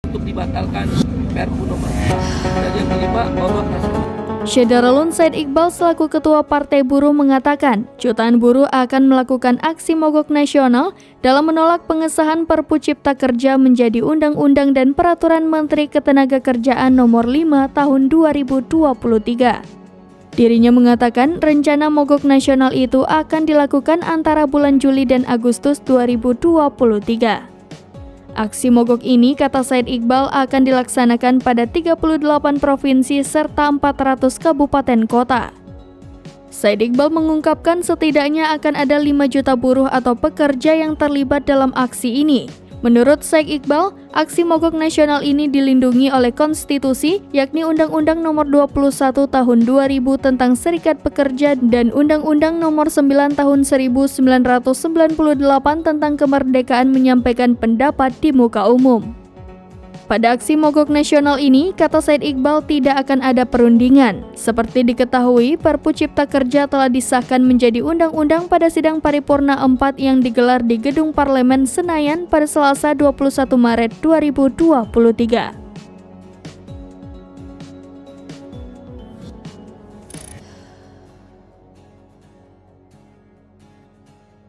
untuk dibatalkan Perpu nomor 4. Dan yang kelima, mogok nasional. Syederalun Said Iqbal selaku Ketua Partai Buruh mengatakan, jutaan buruh akan melakukan aksi mogok nasional dalam menolak pengesahan Perpu Cipta Kerja menjadi Undang-Undang dan Peraturan Menteri Ketenagakerjaan Nomor 5 Tahun 2023. Dirinya mengatakan rencana mogok nasional itu akan dilakukan antara bulan Juli dan Agustus 2023. Aksi mogok ini, kata Said Iqbal, akan dilaksanakan pada 38 provinsi serta 400 kabupaten kota. Said Iqbal mengungkapkan setidaknya akan ada 5 juta buruh atau pekerja yang terlibat dalam aksi ini. Menurut Said Iqbal, aksi mogok nasional ini dilindungi oleh konstitusi, yakni Undang-Undang Nomor 21 Tahun 2000 tentang Serikat Pekerja dan Undang-Undang Nomor 9 Tahun 1998 tentang kemerdekaan menyampaikan pendapat di muka umum. Pada aksi mogok nasional ini, kata Said Iqbal, tidak akan ada perundingan. Seperti diketahui, Perpu Cipta Kerja telah disahkan menjadi undang-undang pada sidang paripurna 4 yang digelar di Gedung Parlemen Senayan pada Selasa 21 Maret 2023.